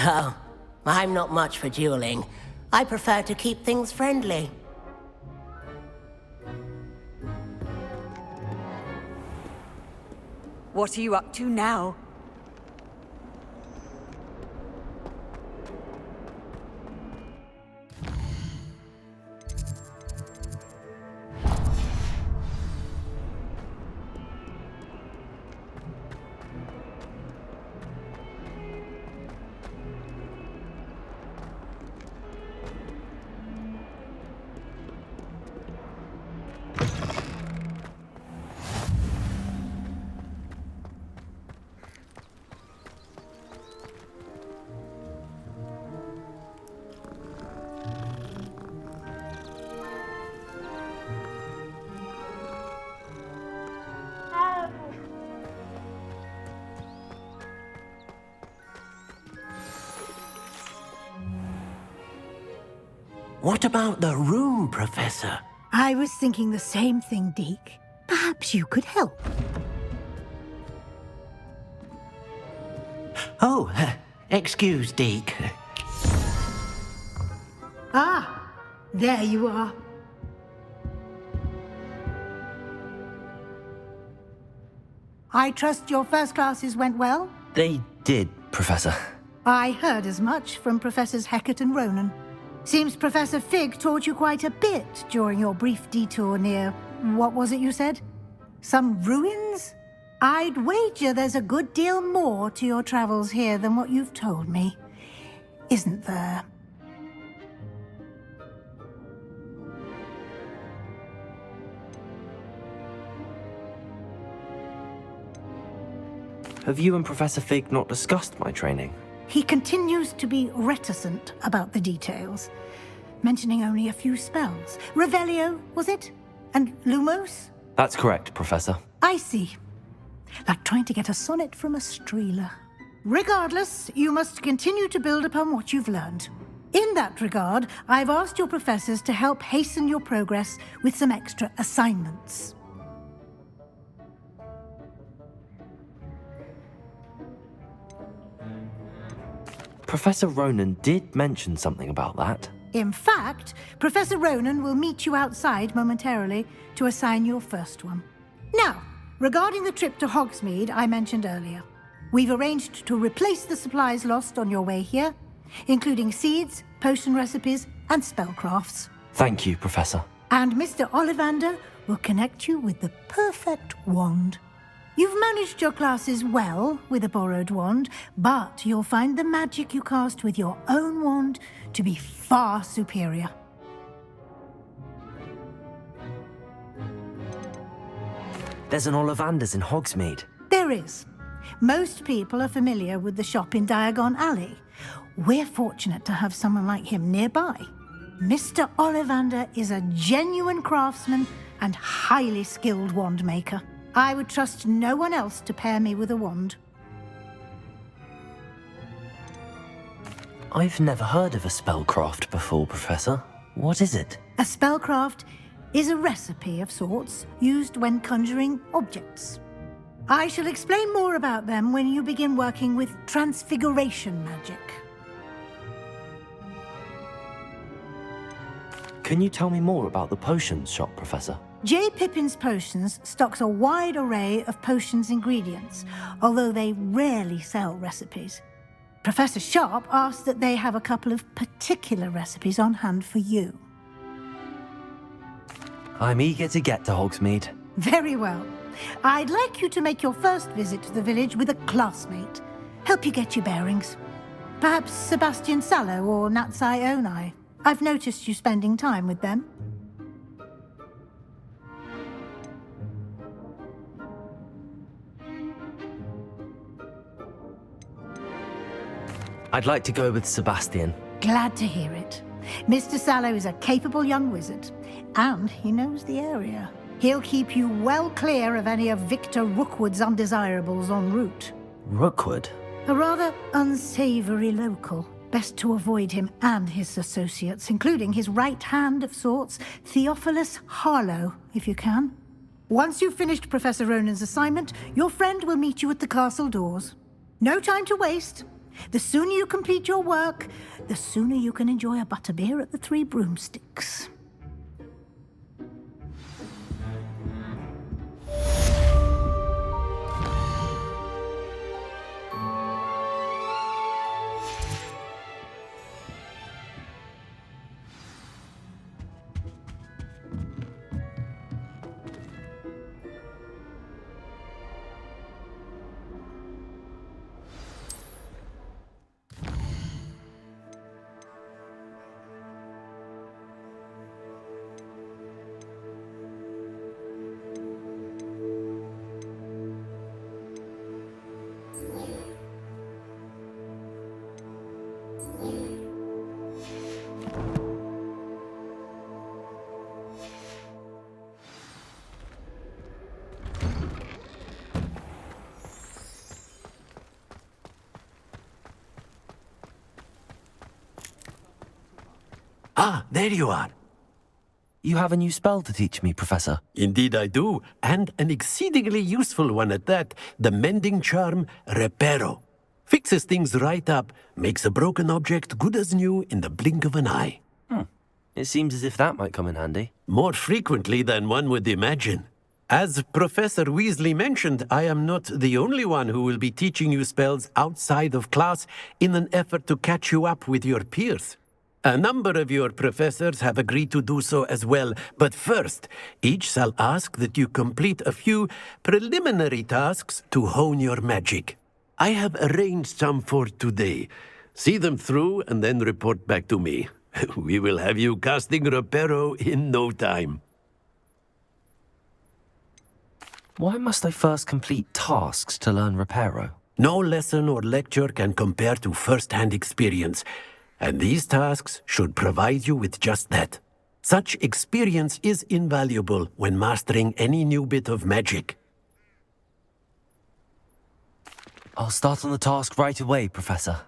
Oh, I'm not much for dueling. I prefer to keep things friendly. What are you up to now? What about the room, Professor? I was thinking the same thing, Deke. Perhaps you could help. Oh, excuse, Deke. Ah, there you are. I trust your first classes went well? They did, Professor. I heard as much from Professors Hecat and Ronan. Seems Professor Fig taught you quite a bit during your brief detour near... what was it you said? Some ruins? I'd wager there's a good deal more to your travels here than what you've told me. Isn't there? Have you and Professor Fig not discussed my training? He continues to be reticent about the details, mentioning only a few spells. Revelio, was it? And Lumos? That's correct, Professor. I see. Like trying to get a sonnet from a streeler. Regardless, you must continue to build upon what you've learned. In that regard, I've asked your professors to help hasten your progress with some extra assignments. Professor Ronan did mention something about that. In fact, Professor Ronan will meet you outside momentarily to assign your first one. Now, regarding the trip to Hogsmeade I mentioned earlier, we've arranged to replace the supplies lost on your way here, including seeds, potion recipes, and spellcrafts. Thank you, Professor. And Mr. Ollivander will connect you with the perfect wand. You've managed your classes well with a borrowed wand, but you'll find the magic you cast with your own wand to be far superior. There's an Ollivander's in Hogsmeade. There is. Most people are familiar with the shop in Diagon Alley. We're fortunate to have someone like him nearby. Mr. Ollivander is a genuine craftsman and highly skilled wand maker. I would trust no one else to pair me with a wand. I've never heard of a spellcraft before, Professor. What is it? A spellcraft is a recipe of sorts used when conjuring objects. I shall explain more about them when you begin working with transfiguration magic. Can you tell me more about the potions shop, Professor? J. Pippin's Potions stocks a wide array of potions ingredients, although they rarely sell recipes. Professor Sharp asked that they have a couple of particular recipes on hand for you. I'm eager to get to Hogsmeade. Very well. I'd like you to make your first visit to the village with a classmate. Help you get your bearings. Perhaps Sebastian Sallow or Natsai Onai. I've noticed you spending time with them. I'd like to go with Sebastian. Glad to hear it. Mr. Sallow is a capable young wizard, and he knows the area. He'll keep you well clear of any of Victor Rookwood's undesirables en route. Rookwood? A rather unsavory local. Best to avoid him and his associates, including his right hand of sorts, Theophilus Harlow, if you can. Once you've finished Professor Ronan's assignment, your friend will meet you at the castle doors. No time to waste. The sooner you complete your work, the sooner you can enjoy a butterbeer at the Three Broomsticks. Ah, there you are. You have a new spell to teach me, Professor. Indeed I do, and an exceedingly useful one at that. The mending charm, Reparo. Fixes things right up, makes a broken object good as new in the blink of an eye. It seems as if that might come in handy. More frequently than one would imagine. As Professor Weasley mentioned, I am not the only one who will be teaching you spells outside of class in an effort to catch you up with your peers. A number of your professors have agreed to do so as well, but first, each shall ask that you complete a few preliminary tasks to hone your magic. I have arranged some for today. See them through and then report back to me. We will have you casting Reparo in no time. Why must I first complete tasks to learn Reparo? No lesson or lecture can compare to first-hand experience. And these tasks should provide you with just that. Such experience is invaluable when mastering any new bit of magic. I'll start on the task right away, Professor.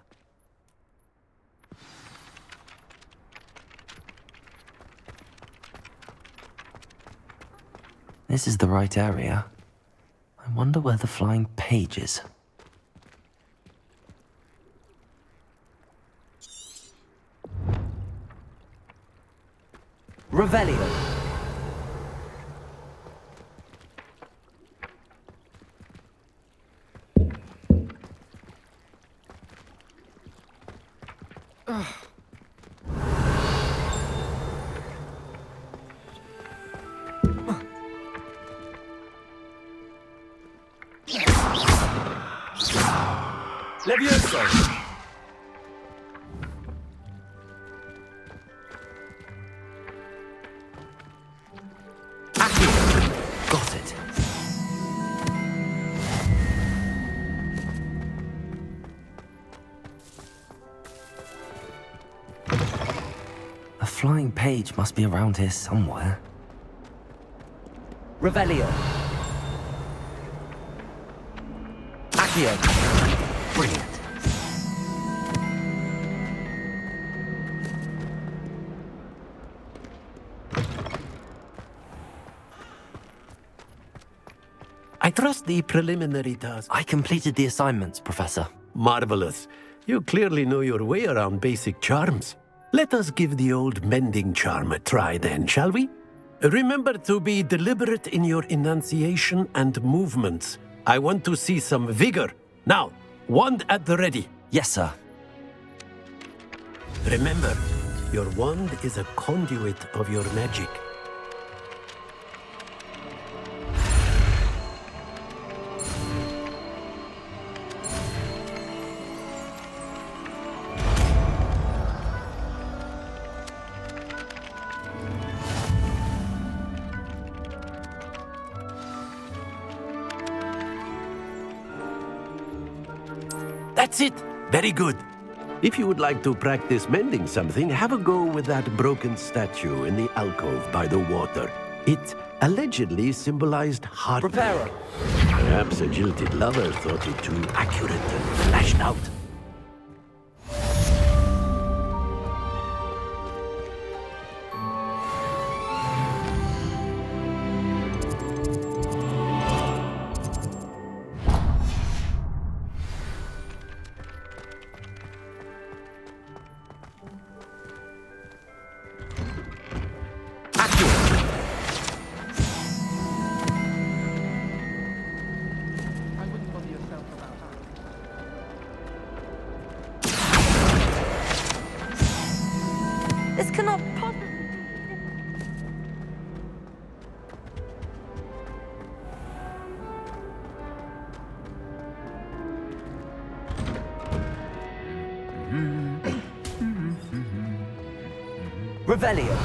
This is the right area. I wonder where the flying page is. Revelio. Levioso. Got it. A flying page must be around here somewhere. Revelio. Accio. Brilliant. I trust the preliminary task. I completed the assignments, Professor. Marvelous. You clearly know your way around basic charms. Let us give the old mending charm a try then, shall we? Remember to be deliberate in your enunciation and movements. I want to see some vigor. Now, wand at the ready. Yes, sir. Remember, your wand is a conduit of your magic. That's it! Very good. If you would like to practice mending something, have a go with that broken statue in the alcove by the water. It allegedly symbolized heart. Reparo. Perhaps a jilted lover thought it too accurate and lashed out. Revelio.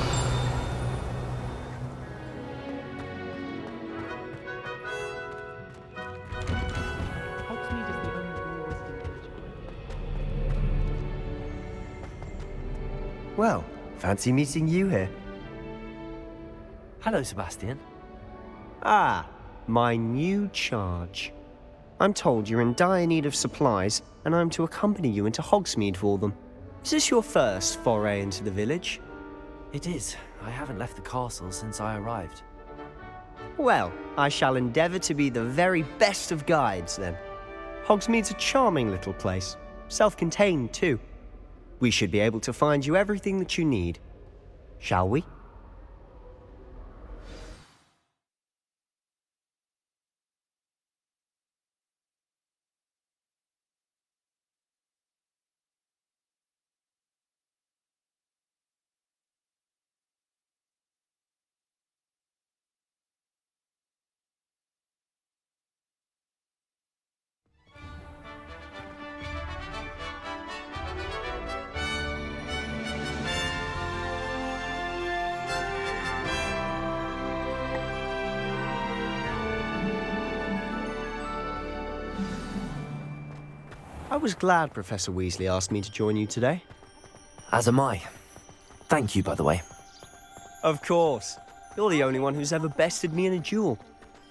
Hogsmeade is the only resident village. Well, fancy meeting you here. Hello, Sebastian. Ah, my new charge. I'm told you're in dire need of supplies, and I'm to accompany you into Hogsmeade for them. Is this your first foray into the village? It is. I haven't left the castle since I arrived. Well, I shall endeavour to be the very best of guides, then. Hogsmeade's a charming little place, self-contained too. We should be able to find you everything that you need. Shall we? I was glad Professor Weasley asked me to join you today. As am I. Thank you, by the way. Of course. You're the only one who's ever bested me in a duel.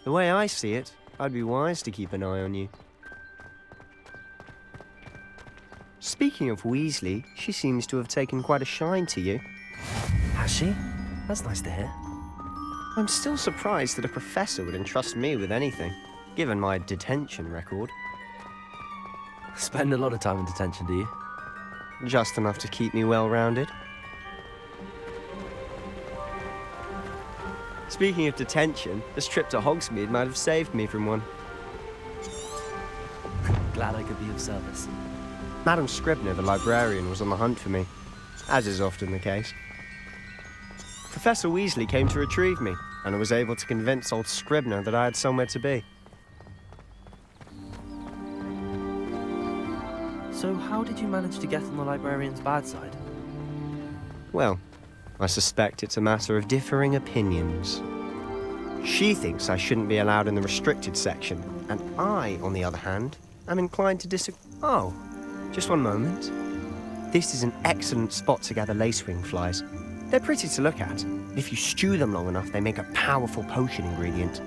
The way I see it, I'd be wise to keep an eye on you. Speaking of Weasley, she seems to have taken quite a shine to you. Has she? That's nice to hear. I'm still surprised that a professor would entrust me with anything, given my detention record. Spend a lot of time in detention, do you? Just enough to keep me well-rounded. Speaking of detention, this trip to Hogsmeade might have saved me from one. Glad I could be of service. Madam Scribner, the librarian, was on the hunt for me, as is often the case. Professor Weasley came to retrieve me, and I was able to convince old Scribner that I had somewhere to be. So how did you manage to get on the librarian's bad side? Well, I suspect it's a matter of differing opinions. She thinks I shouldn't be allowed in the restricted section, and I, on the other hand, am inclined to disagree. Oh, just one moment. This is an excellent spot to gather lacewing flies. They're pretty to look at. If you stew them long enough, they make a powerful potion ingredient.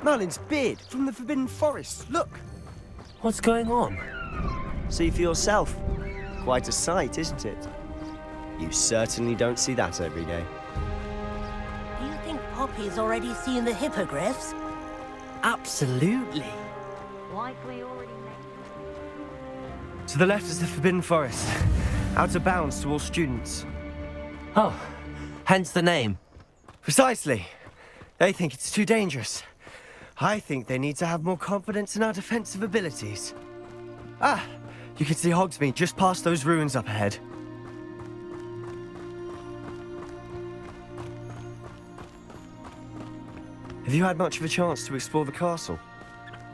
Merlin's beard from the Forbidden Forest. Look! What's going on? See for yourself. Quite a sight, isn't it? You certainly don't see that every day. Do you think Poppy's already seen the hippogriffs? Absolutely. Likely already made. To the left is the Forbidden Forest. Out of bounds to all students. Oh, hence the name. Precisely. They think it's too dangerous. I think they need to have more confidence in our defensive abilities. Ah, you can see Hogsmeade just past those ruins up ahead. Have you had much of a chance to explore the castle?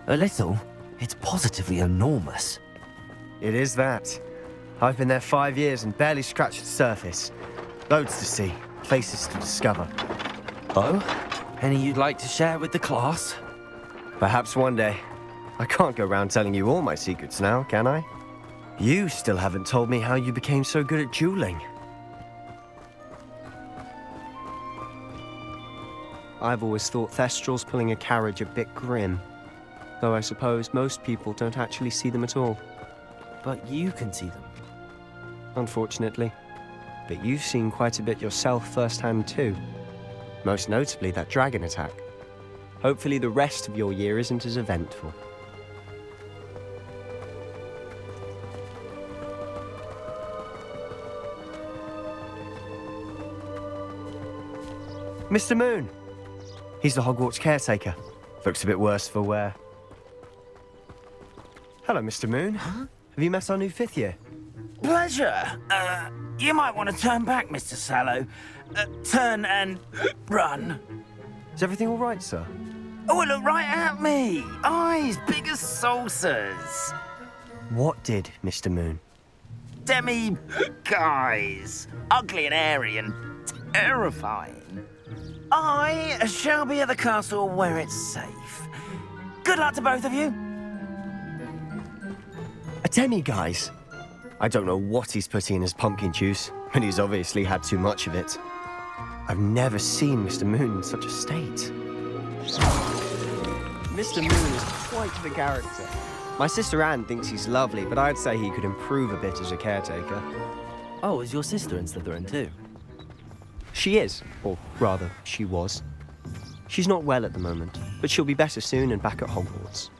A little. It's positively enormous. It is that. I've been there 5 years and barely scratched the surface. Loads to see, places to discover. Oh? Any you'd like to share with the class? Perhaps one day. I can't go around telling you all my secrets now, can I? You still haven't told me how you became so good at dueling. I've always thought Thestrals pulling a carriage a bit grim. Though I suppose most people don't actually see them at all. But you can see them. Unfortunately. But you've seen quite a bit yourself firsthand too. Most notably that dragon attack. Hopefully the rest of your year isn't as eventful. Mr. Moon! He's the Hogwarts caretaker. Looks a bit worse for wear. Hello, Mr. Moon. Have you met our new fifth year? Pleasure. You might want to turn back, Mr. Sallow. Turn and run. Is everything all right, sir? Oh, look right at me. Eyes big as saucers. What did, Mr. Moon? Guys. Ugly and airy and terrifying. I shall be at the castle where it's safe. Good luck to both of you. A demi-guise? I don't know what he's putting in his pumpkin juice, but he's obviously had too much of it. I've never seen Mr. Moon in such a state. Mr. Moon is quite the character. My sister Anne thinks he's lovely, but I'd say he could improve a bit as a caretaker. Oh, is your sister in Slytherin too? She is, or rather, she was. She's not well at the moment, but she'll be better soon and back at Hogwarts.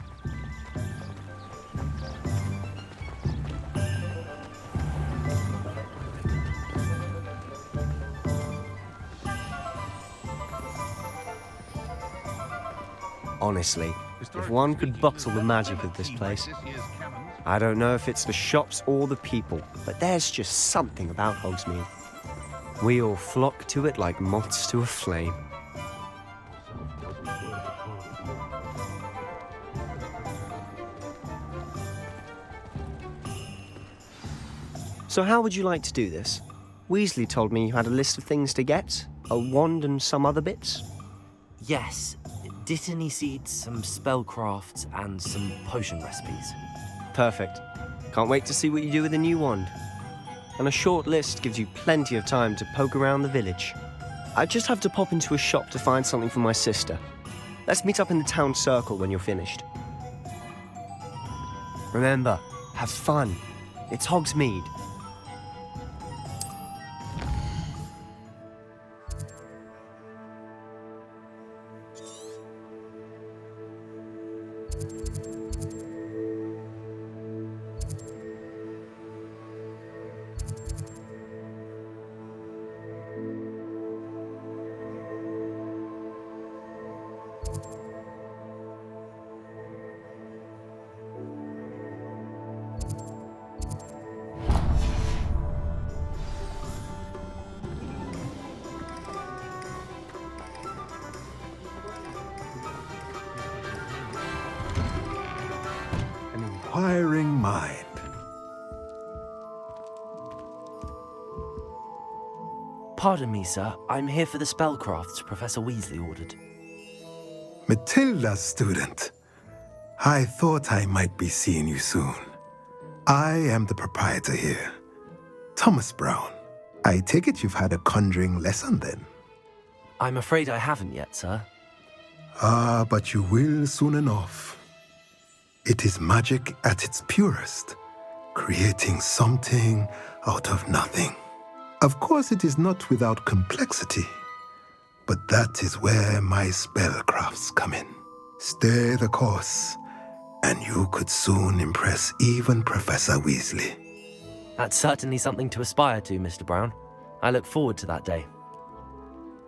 Honestly, if one could bottle the magic of this place. I don't know if it's the shops or the people, but there's just something about Hogsmeade. We all flock to it like moths to a flame. So how would you like to do this? Weasley told me you had a list of things to get, a wand and some other bits. Yes. Dittany seeds, some spellcrafts, and some potion recipes. Perfect. Can't wait to see what you do with the new wand. And a short list gives you plenty of time to poke around the village. I just have to pop into a shop to find something for my sister. Let's meet up in the town circle when you're finished. Remember, have fun. It's Hogsmeade. Inquiring mind. Pardon me, sir. I'm here for the spellcrafts Professor Weasley ordered. Matilda's student. I thought I might be seeing you soon. I am the proprietor here, Thomas Brown. I take it you've had a conjuring lesson then? I'm afraid I haven't yet, sir. Ah, but you will soon enough. It is magic at its purest, creating something out of nothing. Of course, it is not without complexity, but that is where my spellcrafts come in. Stay the course, and you could soon impress even Professor Weasley. That's certainly something to aspire to, Mr. Brown. I look forward to that day.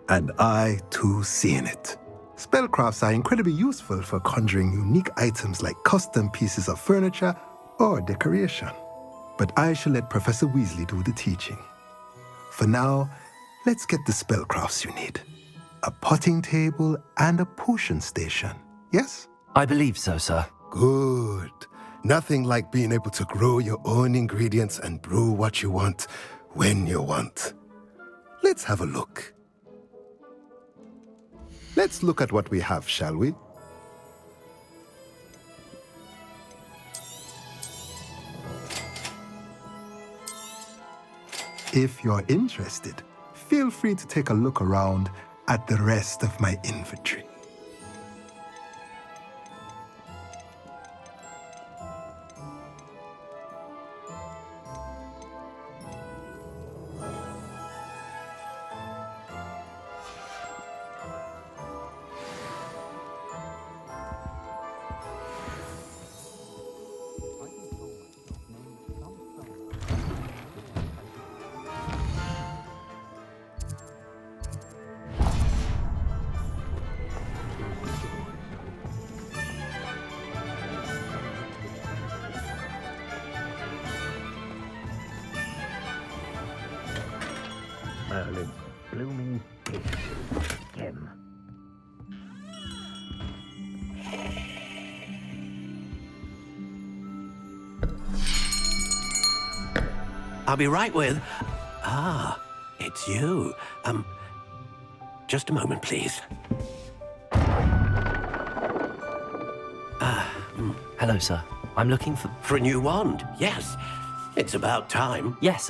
And I, too, seeing it. Spellcrafts are incredibly useful for conjuring unique items like custom pieces of furniture or decoration. But I shall let Professor Weasley do the teaching. For now, let's get the spellcrafts you need. A potting table and a potion station, yes? I believe so, sir. Good. Nothing like being able to grow your own ingredients and brew what you want when you want. Let's have a look. Let's look at what we have, shall we? If you're interested, feel free to take a look around at the rest of my inventory. Him. I'll be right with... Ah, it's you. Just a moment, please. Hello, sir. I'm looking for... For a new wand, yes. It's about time. Yes,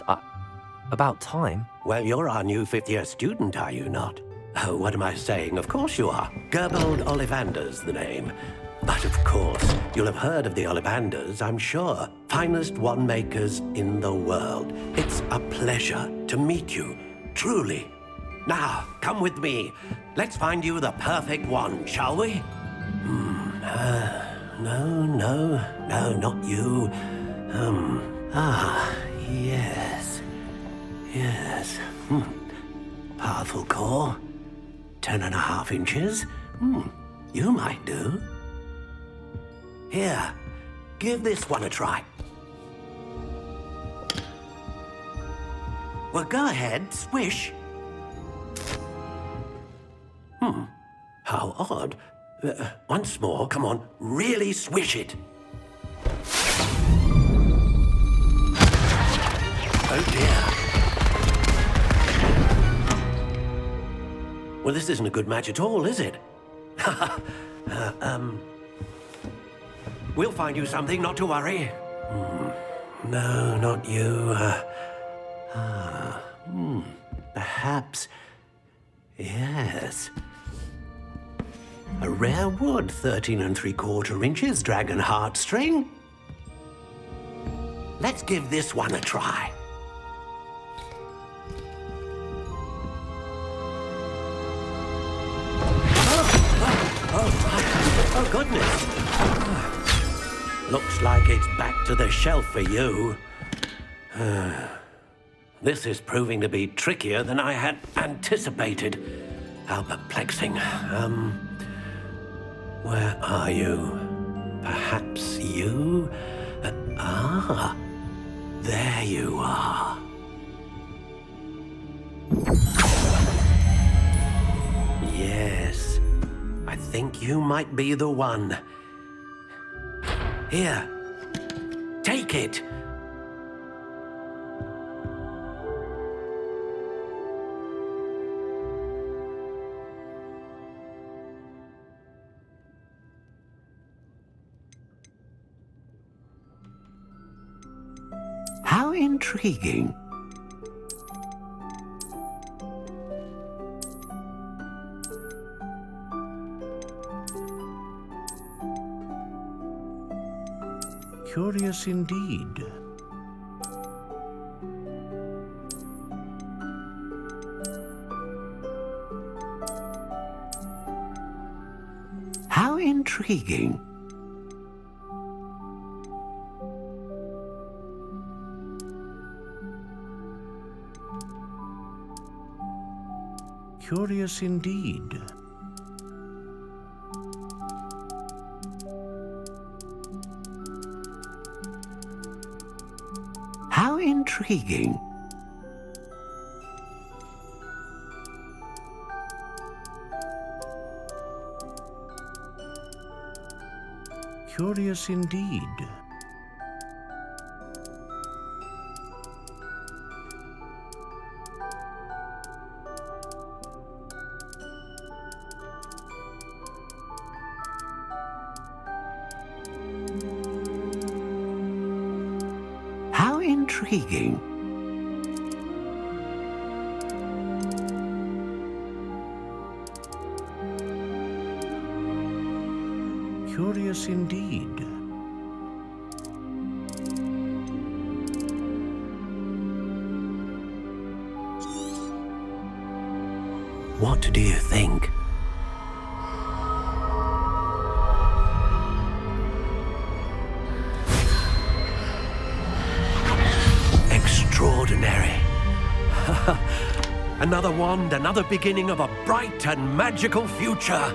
about time. Well, you're our new fifth-year student, are you not? Oh, what am I saying? Of course you are. Gerbold Ollivander's the name. But of course, you'll have heard of the Ollivanders, I'm sure. Finest wand makers in the world. It's a pleasure to meet you, truly. Now, come with me. Let's find you the perfect wand, shall we? No, not you. Yes. Powerful core. 10.5 inches. You might do. Here, give this one a try. Well, go ahead, swish. How odd. Once more, come on, really swish it. Oh dear. Well, this isn't a good match at all, is it? We'll find you something, not to worry. No, not you. Perhaps... Yes. A rare wood, 13 3/4 inches, dragon heartstring. Let's give this one a try. Oh, goodness. Looks like it's back to the shelf for you. This is proving to be trickier than I had anticipated. How perplexing. Where are you? Perhaps you? There you are. Yes, I think you might be the one. Here, take it. How intriguing. Curious indeed. How intriguing. Curious indeed. How intriguing. Curious indeed. How intriguing. Curious indeed. What do you think? Extraordinary. Another wand, another beginning of a bright and magical future.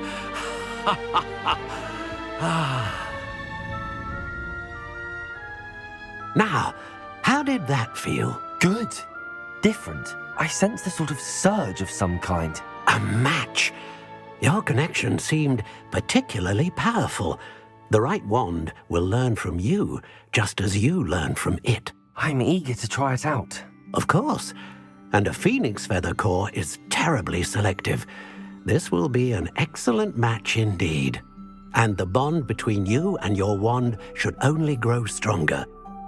Now, how did that feel? Good. Different. I sensed a sort of surge of some kind. A match. Your connection seemed particularly powerful. The right wand will learn from you, just as you learn from it. I'm eager to try it out. Of course. And a phoenix feather core is terribly selective. This will be an excellent match indeed. And the bond between you and your wand should only grow stronger.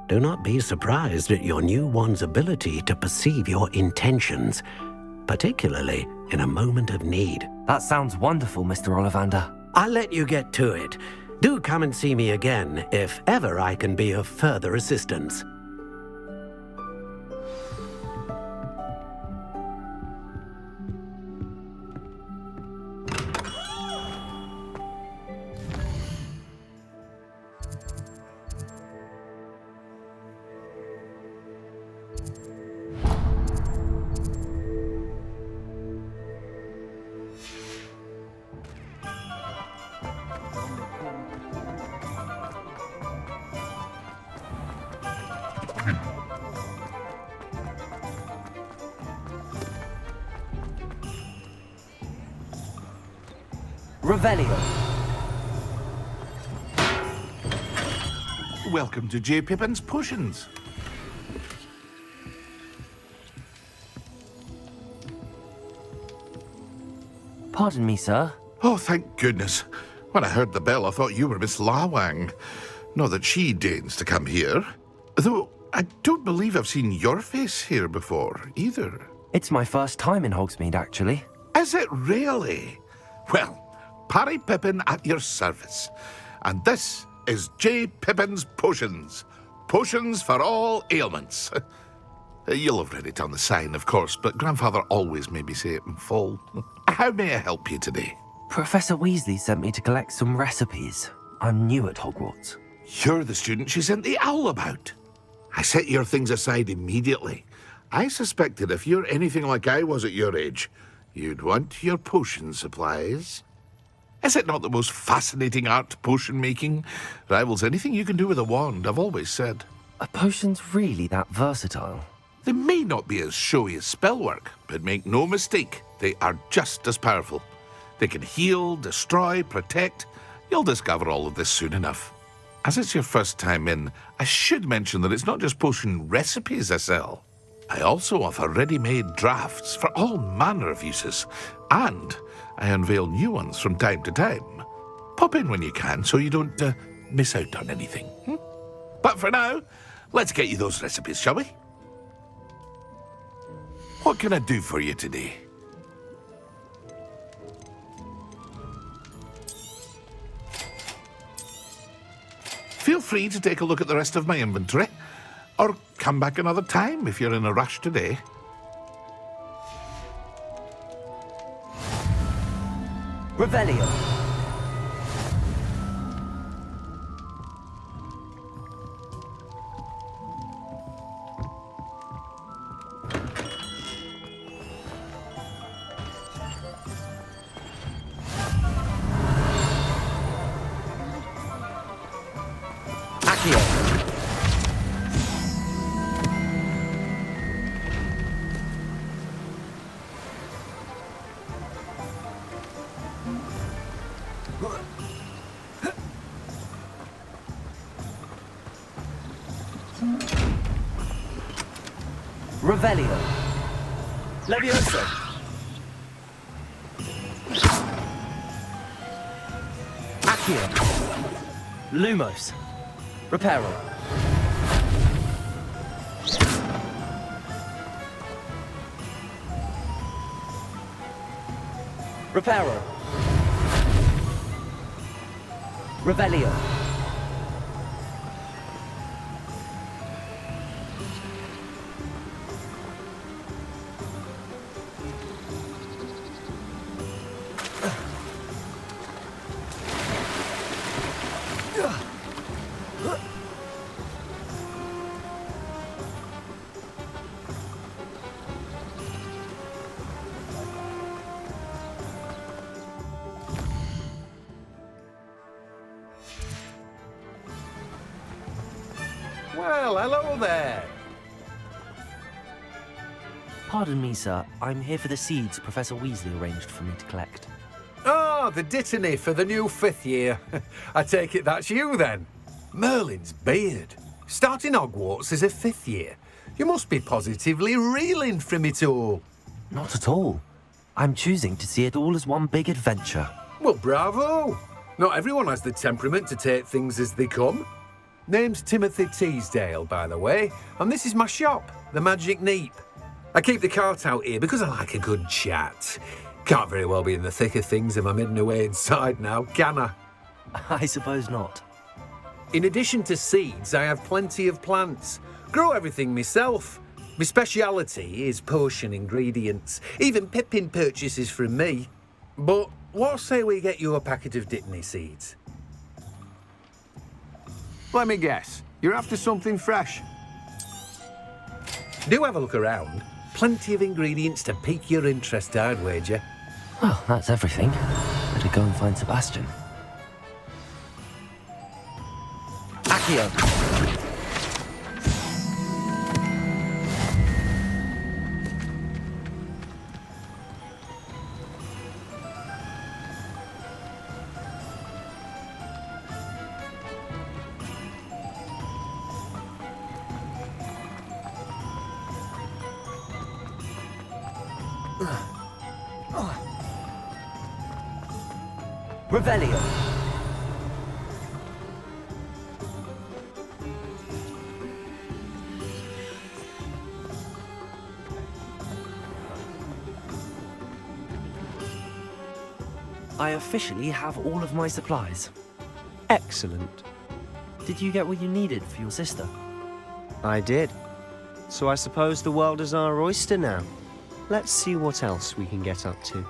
Do not be surprised at your new wand's ability to perceive your intentions, particularly in a moment of need. That sounds wonderful, Mr. Ollivander. I'll let you get to it. Do come and see me again if ever I can be of further assistance. Revelio. Welcome to J. Pippin's Potions. Pardon me, sir. Oh, thank goodness. When I heard the bell, I thought you were Miss Lawang. Not that she deigns to come here. Though I don't believe I've seen your face here before, either. It's my first time in Hogsmeade, actually. Is it really? Well, Parry Pippin at your service. And this is J. Pippin's Potions. Potions for all ailments. You'll have read it on the sign, of course, but Grandfather always made me say it in full. How may I help you today? Professor Weasley sent me to collect some recipes. I'm new at Hogwarts. You're the student she sent the owl about. I set your things aside immediately. I suspected if you're anything like I was at your age, you'd want your potion supplies. Is it not the most fascinating art, potion making? Rivals anything you can do with a wand, I've always said. Are potions really that versatile? They may not be as showy as spellwork, but make no mistake, they are just as powerful. They can heal, destroy, protect. You'll discover all of this soon enough. As it's your first time in, I should mention that it's not just potion recipes I sell. I also offer ready-made drafts for all manner of uses, and I unveil new ones from time to time. Pop in when you can so you don't miss out on anything. But for now, let's get you those recipes, shall we? What can I do for you today? Feel free to take a look at the rest of my inventory, or come back another time if you're in a rush today. Revelio. Revelio. Levioso. Accio. Lumos. Reparo. Reparo. Revelio. Well, hello there. Pardon me, sir. I'm here for the seeds Professor Weasley arranged for me to collect. Oh, the dittany for the new 5th year. I take it that's you, then. Merlin's beard. Starting Hogwarts as a 5th year. You must be positively reeling from it all. Not at all. I'm choosing to see it all as one big adventure. Well, bravo. Not everyone has the temperament to take things as they come. Name's Timothy Teasdale, by the way, and this is my shop, the Magic Neep. I keep the cart out here because I like a good chat. Can't very well be in the thick of things if I'm hidden away inside now, can I? I suppose not. In addition to seeds, I have plenty of plants. Grow everything myself. My speciality is potion ingredients. Even Pippin purchases from me. But what say we get you a packet of dittany seeds? Let me guess. You're after something fresh. Do have a look around. Plenty of ingredients to pique your interest, I'd wager. Well, that's everything. Better go and find Sebastian. Accio! Revelio. I officially have all of my supplies. Excellent. Did you get what you needed for your sister? I did. So I suppose the world is our oyster now. Let's see what else we can get up to.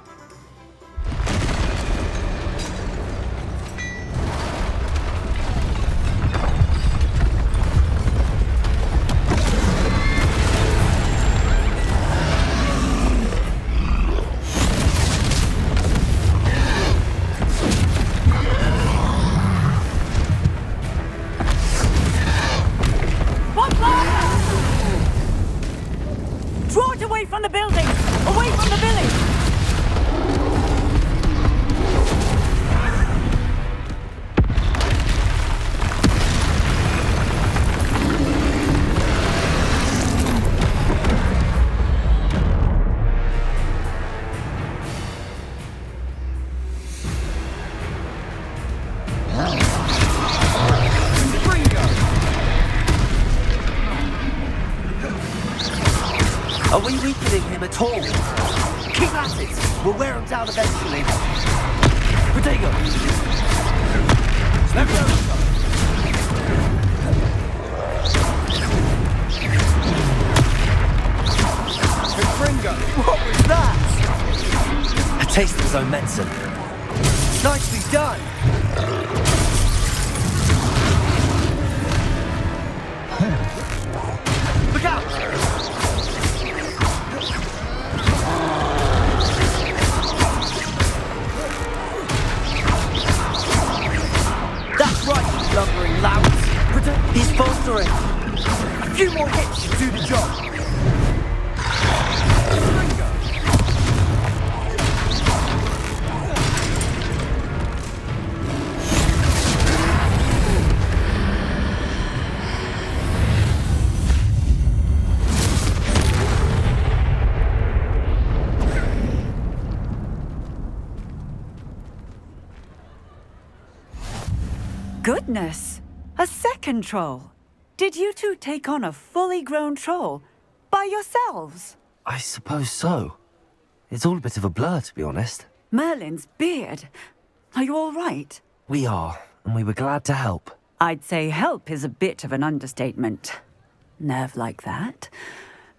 Draw it away from the building! Away from the village! Are we weakening him at all? Keep at it! We'll wear him down eventually. Protego! What was that? A taste of his own medicine. Nicely done! Look out! That's right, you lumbering louts! He's bolstering! A few more hits should do the job! Goodness! A second troll! Did you two take on a fully grown troll by yourselves? I suppose so. It's all a bit of a blur, to be honest. Merlin's beard. Are you all right? We are, and we were glad to help. I'd say help is a bit of an understatement. Nerve like that.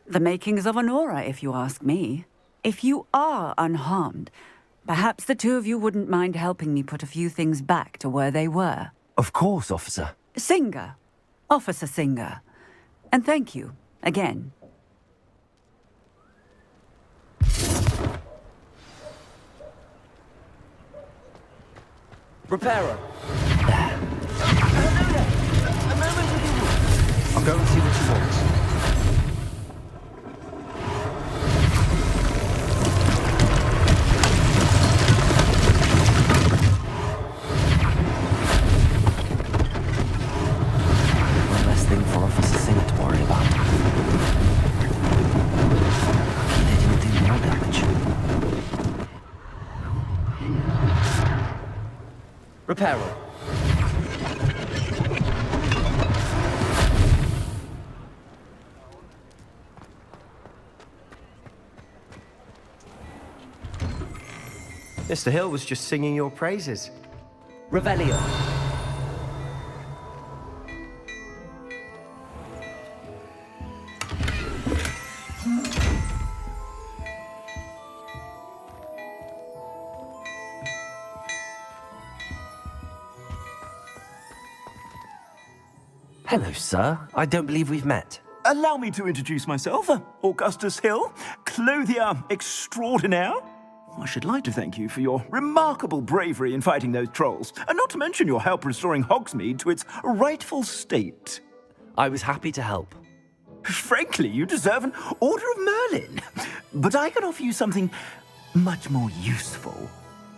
The makings of an aura, if you ask me. If you are unharmed, perhaps the two of you wouldn't mind helping me put a few things back to where they were. Of course, officer. Singer. Officer Singer. And thank you, again. Reparo. I'll go and see what you want. Reparo. Mr. Hill was just singing your praises. Revelio. Hello, sir. I don't believe we've met. Allow me to introduce myself, Augustus Hill, clothier extraordinaire. I should like to thank you for your remarkable bravery in fighting those trolls, and not to mention your help restoring Hogsmeade to its rightful state. I was happy to help. Frankly, you deserve an Order of Merlin. But I can offer you something much more useful.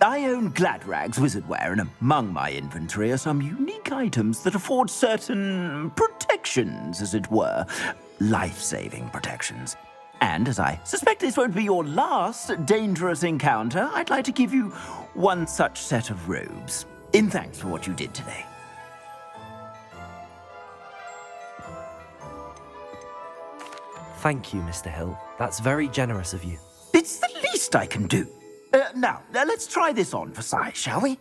I own Gladrag's wizardware, and among my inventory are some unique items that afford certain protections, as it were. Life-saving protections. And as I suspect this won't be your last dangerous encounter, I'd like to give you one such set of robes, in thanks for what you did today. Thank you, Mr. Hill. That's very generous of you. It's the least I can do. Now, let's try this on for size, shall we?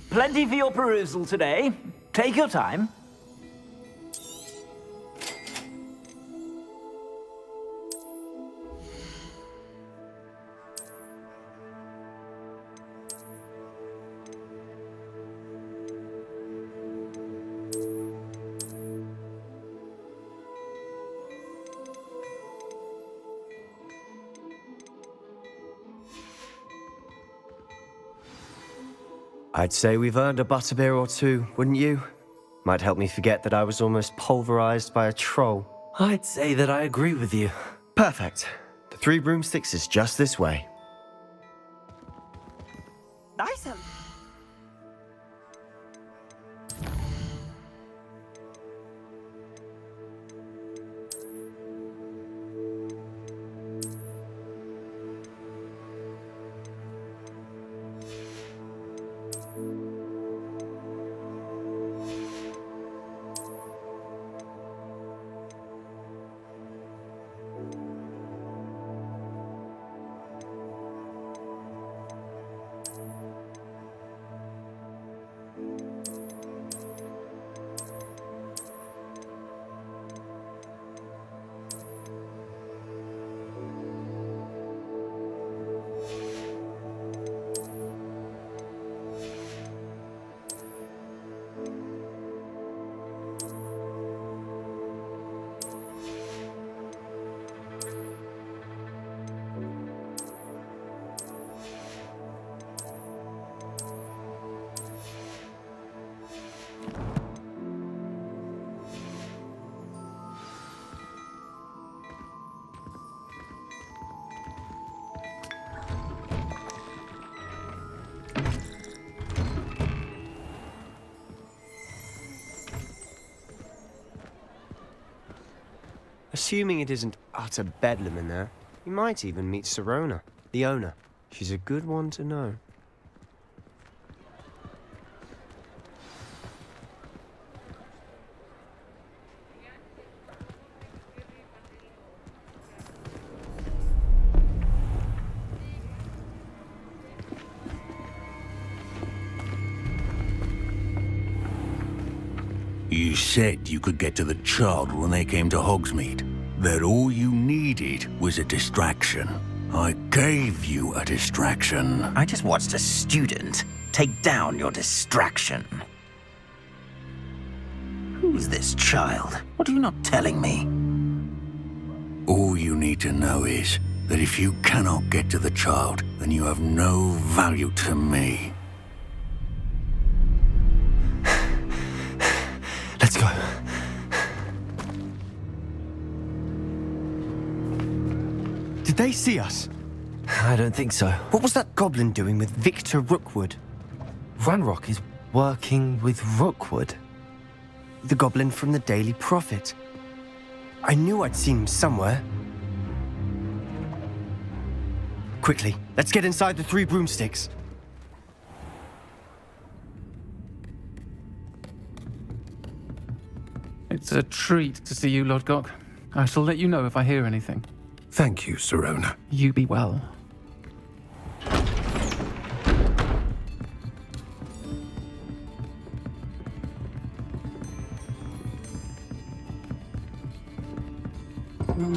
Plenty for your perusal today. Take your time. I'd say we've earned a butterbeer or two, wouldn't you? Might help me forget that I was almost pulverized by a troll. I'd say that I agree with you. Perfect. The Three Broomsticks is just this way. Nice. Assuming it isn't utter bedlam in there, you might even meet Sirona, the owner. She's a good one to know. You said you could get to the child when they came to Hogsmeade. That all you needed was a distraction. I gave you a distraction. I just watched a student take down your distraction. Who's this child? What are you not telling me? All you need to know is that if you cannot get to the child, then you have no value to me. Let's go. Did they see us? I don't think so. What was that goblin doing with Victor Rookwood? Ranrock is working with Rookwood. The goblin from the Daily Prophet. I knew I'd seen him somewhere. Quickly, let's get inside the Three Broomsticks. It's a treat to see you, Lodgok. I shall let you know if I hear anything. Thank you, Sirona. You be well.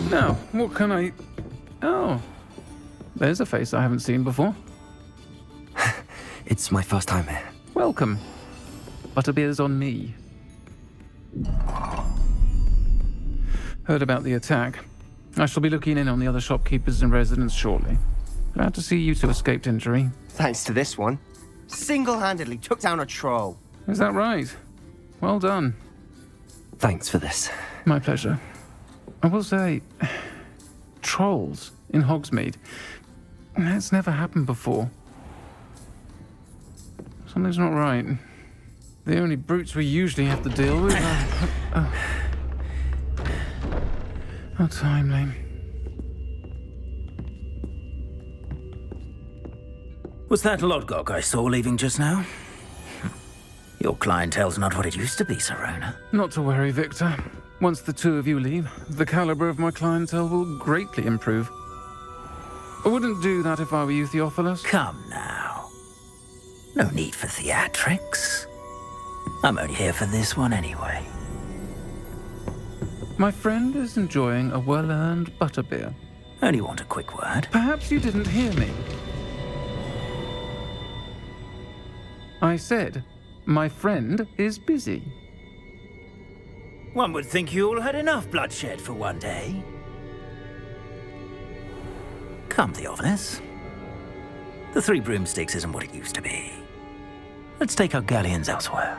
Now, what can I... Oh, there's a face I haven't seen before. It's my first time here. Welcome. Butterbeer's on me. Heard about the attack. I shall be looking in on the other shopkeepers and residents shortly. Glad to see you two escaped injury. Thanks to this one. Single-handedly took down a troll. Is that right? Well done. Thanks for this. My pleasure. I will say, trolls in Hogsmeade. That's never happened before. Something's not right. The only brutes we usually have to deal with are... How timely. Was that Lodgok I saw leaving just now? Your clientele's not what it used to be, Sirona. Not to worry, Victor. Once the two of you leave, the caliber of my clientele will greatly improve. I wouldn't do that if I were you, Theophilus. Come now. No need for theatrics. I'm only here for this one anyway. My friend is enjoying a well-earned butterbeer. Only want a quick word. Perhaps you didn't hear me. I said, my friend is busy. One would think you all had enough bloodshed for one day. Come, Theophilus. The Three Broomsticks isn't what it used to be. Let's take our galleons elsewhere.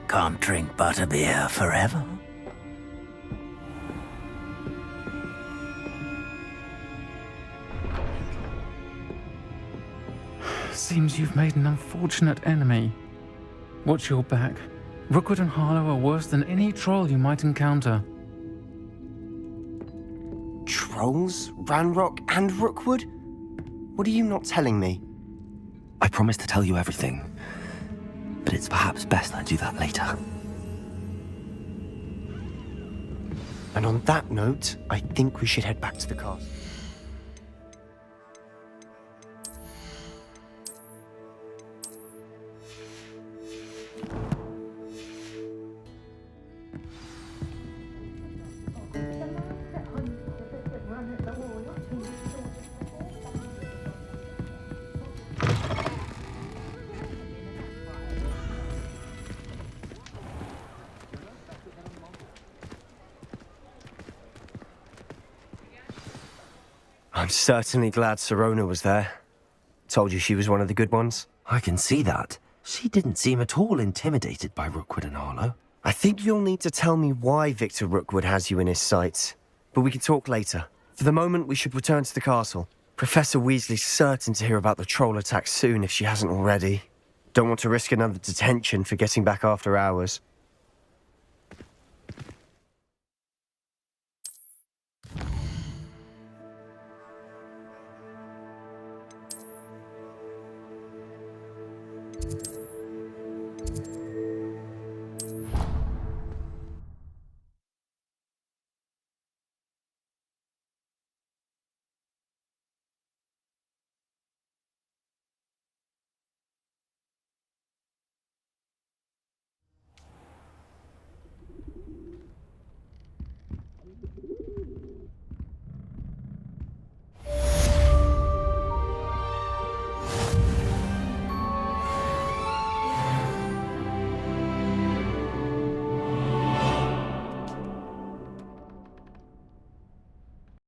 Can't drink butterbeer forever. Seems you've made an unfortunate enemy. Watch your back. Rookwood and Harlow are worse than any troll you might encounter. Trolls? Ranrock and Rookwood? What are you not telling me? I promise to tell you everything, but it's perhaps best I do that later. And on that note, I think we should head back to the castle. I'm certainly glad Sirona was there. Told you she was one of the good ones. I can see that. She didn't seem at all intimidated by Rookwood and Harlow. I think you'll need to tell me why Victor Rookwood has you in his sights. But we can talk later. For the moment, we should return to the castle. Professor Weasley's certain to hear about the troll attack soon if she hasn't already. Don't want to risk another detention for getting back after hours.